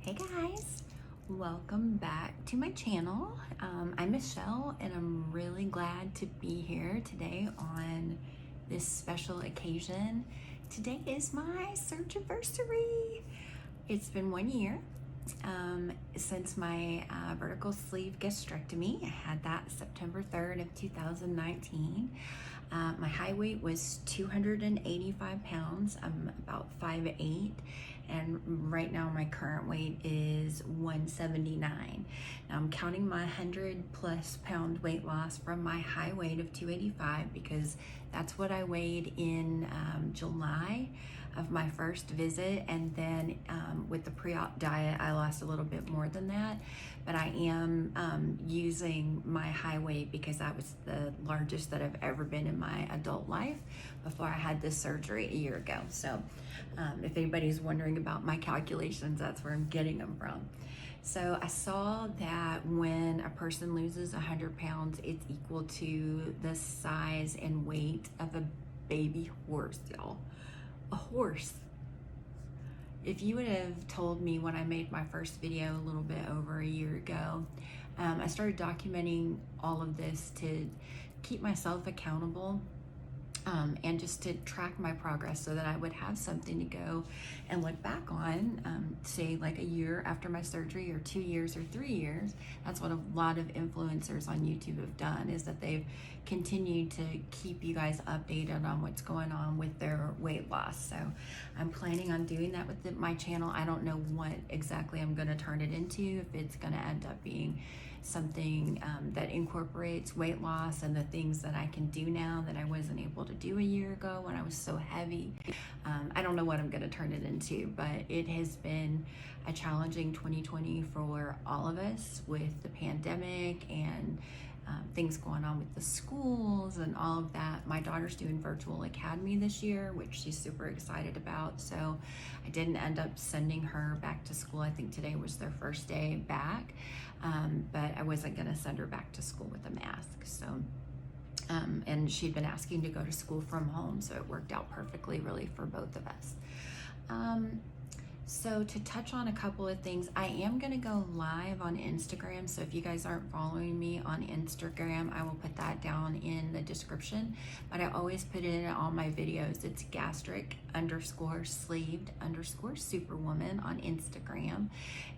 Hey guys, welcome back to my channel. I'm Michelle and I'm really glad to be here today on this special occasion. Today is my Surgiversary. It's been 1 year since my vertical sleeve gastrectomy. I had that September 3rd of 2019. My height weight was 285 pounds. I'm about 5'8", and right now my current weight is 179. Now I'm counting my 100+ pound weight loss from my high weight of 285 because that's what I weighed in July of my first visit, and then with the pre-op diet I lost a little bit more than that, but I am using my high weight because that was the largest that I've ever been in my adult life before I had this surgery a year ago. So if anybody's wondering about my calculations, that's where I'm getting them from. So I saw that when a person loses 100 pounds, it's equal to the size and weight of a baby horse, y'all. A horse. If you would have told me when I made my first video a little bit over a year ago, I started documenting all of this to keep myself accountable and just to track my progress so that I would have something to go and look back on, say like a year after my surgery or 2 years or 3 years. That's what a lot of influencers on YouTube have done, is that they've continued to keep you guys updated on what's going on with their weight loss. So I'm planning on doing that with my channel. I don't know what exactly I'm going to turn it into, if it's going to end up being something that incorporates weight loss and the things that I can do now that I wasn't able to do a year ago when I was so heavy. I don't know what I'm going to turn it into, but it has been a challenging 2020 for all of us with the pandemic and things going on with the schools and all of that. My daughter's doing virtual academy this year, which she's super excited about. So I didn't end up sending her back to school. I think today was their first day back, but I wasn't going to send her back to school with a mask. So and she'd been asking to go to school from home, so it worked out perfectly really for both of us. So to touch on a couple of things, I am going to go live on Instagram. So if you guys aren't following me on Instagram, I will put that down in the description. But I always put it in all my videos. It's gastric_sleeved_superwoman on Instagram.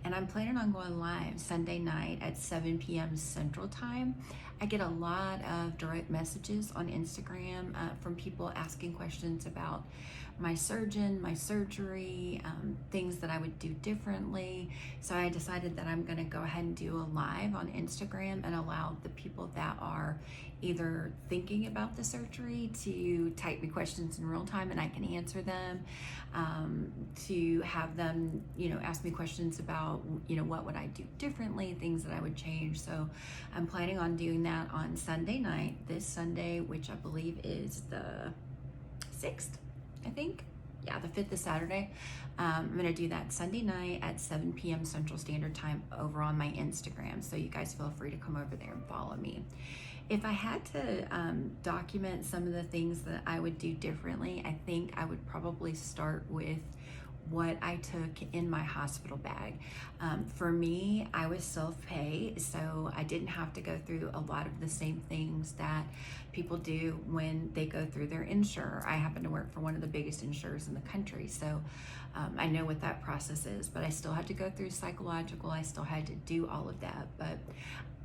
And I'm planning on going live Sunday night at 7 p.m. Central Time. I get a lot of direct messages on Instagram from people asking questions about my surgeon, my surgery, things that I would do differently. So I decided that I'm gonna go ahead and do a live on Instagram and allow the people that are either thinking about the surgery to type me questions in real time and I can answer them, to have them, ask me questions about, what would I do differently, things that I would change. So I'm planning on doing that on Sunday night, this Sunday, which I believe is the 6th. I think. Yeah, the 5th is Saturday. I'm gonna do that Sunday night at 7 p.m. Central Standard Time over on my Instagram. So you guys feel free to come over there and follow me. If I had to document some of the things that I would do differently, I think I would probably start with what I took in my hospital bag. For me, I was self-pay, so I didn't have to go through a lot of the same things that people do when they go through their insurer. I happen to work for one of the biggest insurers in the country, so I know what that process is, but I still had to go through psychological, I still had to do all of that. But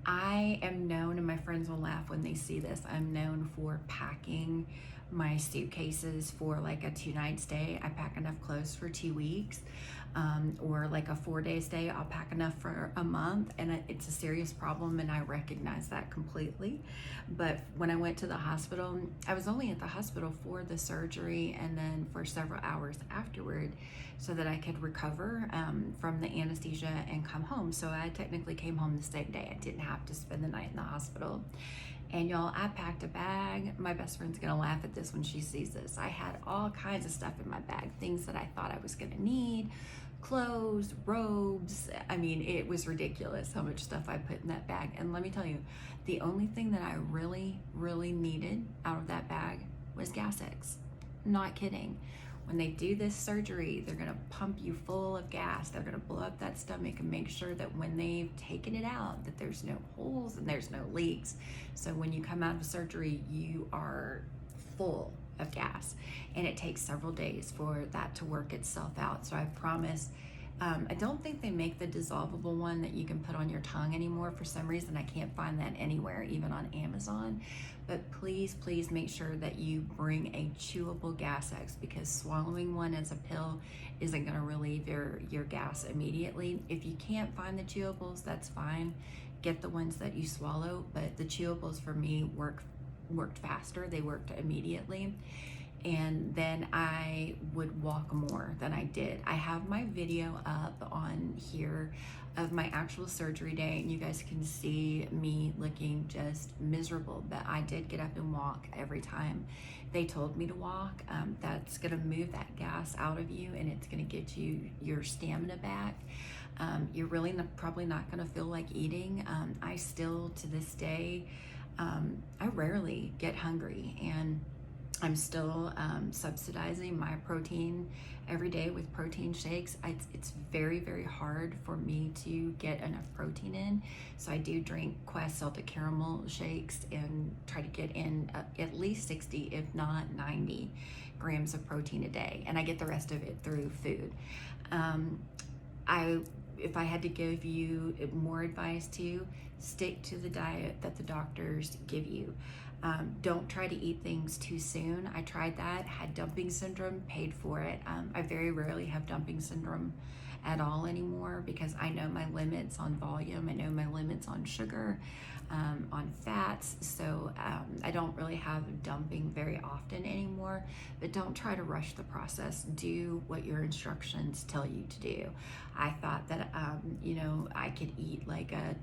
I am known, and my friends will laugh when they see this, I'm known for packing my suitcases for like a 2-night stay. I pack enough clothes for 2 weeks, or like a 4-day stay, I'll pack enough for a month, and it's a serious problem, and I recognize that completely. But when I went to the hospital, I was only at the hospital for the surgery and then for several hours afterward so that I could recover from the anesthesia and come home. So I technically came home the same day. I didn't have to spend the night in the hospital. And y'all, I packed a bag. My best friend's gonna laugh at this when she sees this. I had all kinds of stuff in my bag, things that I thought I was gonna need, clothes, robes. I mean, it was ridiculous how much stuff I put in that bag. And let me tell you, the only thing that I really, really needed out of that bag was Gas X. Not kidding. when they do this surgery, they're gonna pump you full of gas. They're gonna blow up that stomach and make sure that when they've taken it out, that there's no holes and there's no leaks. So when you come out of surgery, you are full of gas, and it takes several days for that to work itself out. So I promise, I don't think they make the dissolvable one that you can put on your tongue anymore. For some reason, I can't find that anywhere, even on Amazon. But please, please make sure that you bring a chewable gas X, because swallowing one as a pill isn't going to relieve your gas immediately. If you can't find the chewables, that's fine. Get the ones that you swallow, but the chewables for me worked faster. They worked immediately. And then I would walk more than I did. I have my video up on here of my actual surgery day, and you guys can see me looking just miserable, but I did get up and walk every time they told me to walk. That's gonna move that gas out of you, and it's gonna get you your stamina back. You're really probably not gonna feel like eating. I still, to this day, I rarely get hungry, and I'm still subsidizing my protein every day with protein shakes. It's very, very hard for me to get enough protein in. So I do drink Quest salted caramel shakes and try to get in at least 60, if not 90 grams of protein a day. And I get the rest of it through food. If I had to give you more advice, to stick to the diet that the doctors give you. Don't try to eat things too soon. I tried that, had dumping syndrome, paid for it. I very rarely have dumping syndrome at all anymore, because I know my limits on volume, I know my limits on sugar, on fats, so I don't really have dumping very often anymore. But don't try to rush the process. Do what your instructions tell you to do. I thought that I could eat like a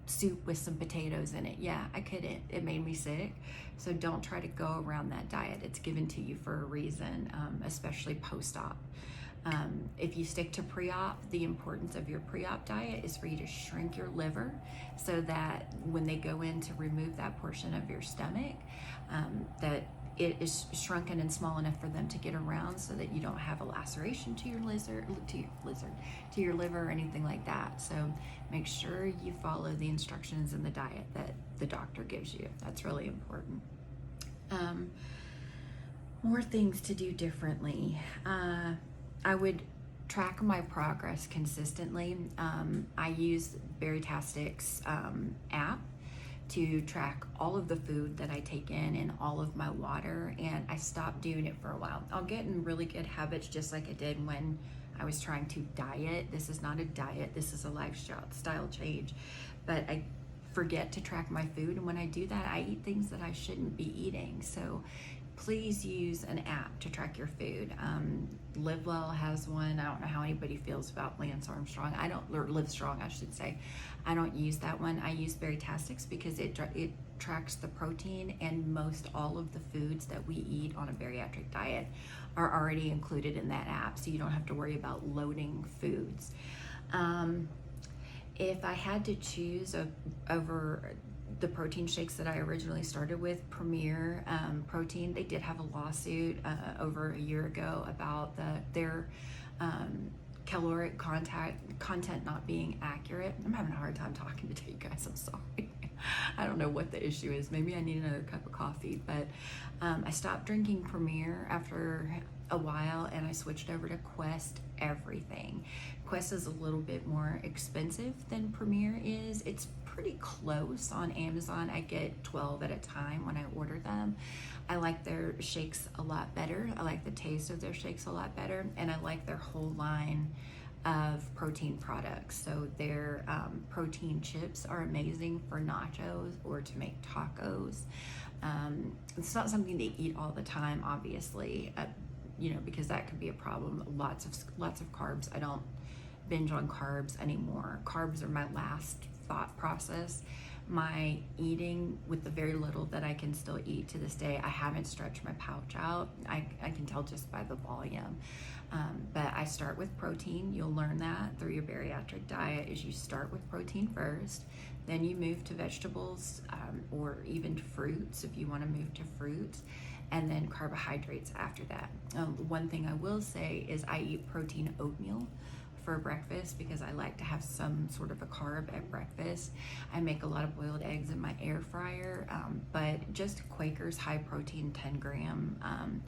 soup with some potatoes in it. Yeah, I couldn't. It made me sick. So don't try to go around that diet. It's given to you for a reason, especially post-op. If you stick to pre-op, the importance of your pre-op diet is for you to shrink your liver, so that when they go in to remove that portion of your stomach, that it is shrunken and small enough for them to get around, so that you don't have a laceration to your liver or anything like that. So make sure you follow the instructions in the diet that the doctor gives you. That's really important. More things to do differently. I would track my progress consistently. I use Berrytastic's app to track all of the food that I take in and all of my water, and I stopped doing it for a while. I'll get in really good habits, just like I did when I was trying to diet. This is not a diet, this is a lifestyle change. But I forget to track my food, and when I do that, I eat things that I shouldn't be eating. So please use an app to track your food. Live Well has one. I don't know how anybody feels about Lance Armstrong. Or Live Strong, I should say. I don't use that one. I use Berrytastic's because it tracks the protein, and most all of the foods that we eat on a bariatric diet are already included in that app, so you don't have to worry about loading foods. If I had to choose over the protein shakes that I originally started with, Premier Protein, they did have a lawsuit over a year ago about their caloric content not being accurate. I'm having a hard time talking today, you guys. I'm sorry. I don't know what the issue is. Maybe I need another cup of coffee. But I stopped drinking Premier after a while, and I switched over to Quest everything. Quest is a little bit more expensive than Premier is. It's pretty close on Amazon. I get 12 at a time when I order them. I like their shakes a lot better. I like the taste of their shakes a lot better, and I like their whole line of protein products. So their protein chips are amazing for nachos or to make tacos. It's not something they eat all the time, obviously, because that could be a problem. Lots of carbs. I don't binge on carbs anymore. Carbs are my last thought process. My eating, with the very little that I can still eat to this day, I haven't stretched my pouch out. I can tell just by the volume. But I start with protein. You'll learn that through your bariatric diet, is you start with protein first, then you move to vegetables, or even fruits if you want to move to fruits. and then carbohydrates after that. One thing I will say is I eat protein oatmeal for breakfast because I like to have some sort of a carb at breakfast. I make a lot of boiled eggs in my air fryer, but just Quaker's high protein 10 gram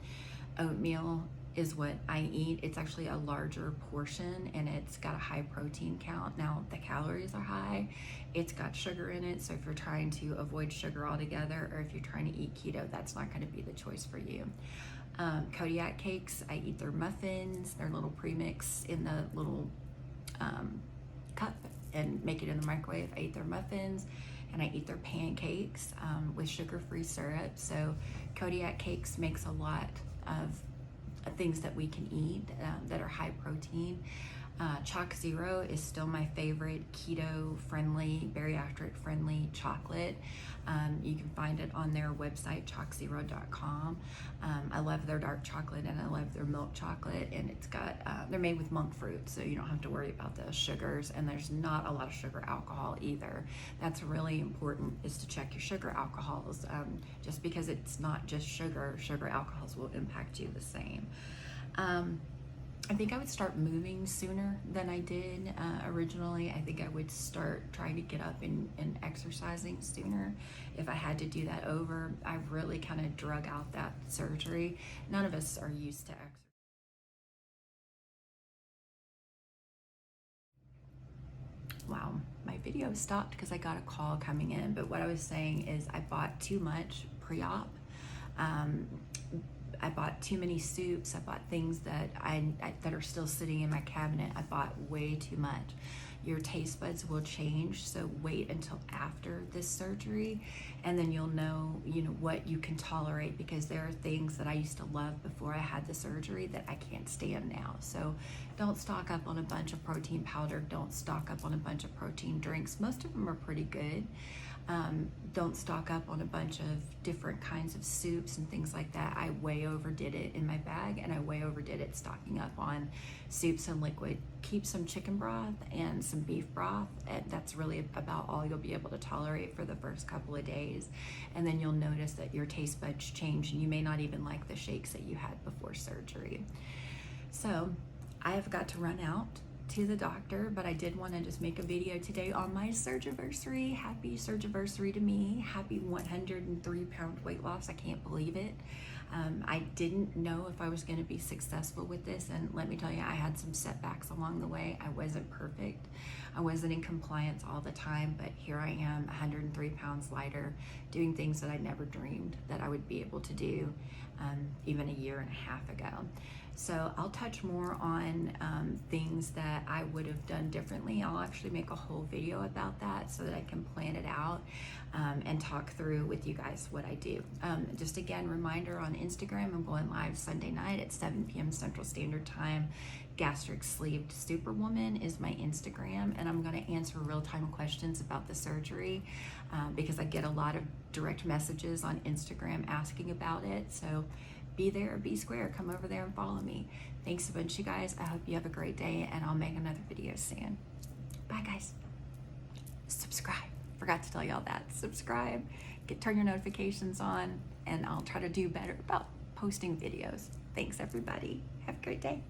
oatmeal is what I eat. It's actually a larger portion and it's got a high protein count. Now the calories are high, it's got sugar in it, so if you're trying to avoid sugar altogether or if you're trying to eat keto, that's not going to be the choice for you. Kodiak Cakes, I eat their muffins, their little premix in the little cup and make it in the microwave. I eat their muffins and I eat their pancakes with sugar-free syrup. So Kodiak Cakes makes a lot of things that we can eat that are high protein. Choc Zero is still my favorite keto-friendly, bariatric-friendly chocolate. You can find it on their website, choczero.com. I love their dark chocolate and I love their milk chocolate, and it's got, they're made with monk fruit, so you don't have to worry about the sugars, and there's not a lot of sugar alcohol either. That's really important, is to check your sugar alcohols. Just because it's not just sugar, sugar alcohols will impact you the same. I think I would start moving sooner than I did originally. I think I would start trying to get up and exercising sooner if I had to do that over. I really kind of drug out that surgery. None of us are used to exercise. Wow, my video stopped because I got a call coming in, but what I was saying is I bought too much pre-op. I bought too many soups. I bought things that that are still sitting in my cabinet. I bought way too much. Your taste buds will change, so wait until after this surgery, and then you'll know, what you can tolerate, because there are things that I used to love before I had the surgery that I can't stand now. So don't stock up on a bunch of protein powder. Don't stock up on a bunch of protein drinks. Most of them are pretty good. Don't stock up on a bunch of different kinds of soups and things like that. I way overdid it in my bag, and I way overdid it stocking up on soups and liquid. Keep some chicken broth and some beef broth, and that's really about all you'll be able to tolerate for the first couple of days. And then you'll notice that your taste buds change, and you may not even like the shakes that you had before surgery. So I have got to run out to the doctor, but I did want to just make a video today on my Surgiversary. Happy Surgiversary to me. Happy 103-pound weight loss. I can't believe it. I didn't know if I was going to be successful with this, and let me tell you, I had some setbacks along the way. I wasn't perfect. I wasn't in compliance all the time, but here I am, 103 pounds lighter, doing things that I never dreamed that I would be able to do even a year and a half ago. So I'll touch more on things that I would have done differently. I'll actually make a whole video about that so that I can plan it out and talk through with you guys what I do. Just again, reminder, on Instagram, I'm going live Sunday night at 7 p.m. Central Standard Time. Gastric Sleeved Superwoman is my Instagram, and I'm going to answer real-time questions about the surgery because I get a lot of direct messages on Instagram asking about it. So be there, be square, come over there and follow me. Thanks a bunch, you guys. I hope you have a great day, and I'll make another video soon. Bye, guys. Subscribe. Forgot to tell y'all that. Subscribe, turn your notifications on, and I'll try to do better about posting videos. Thanks, everybody. Have a great day.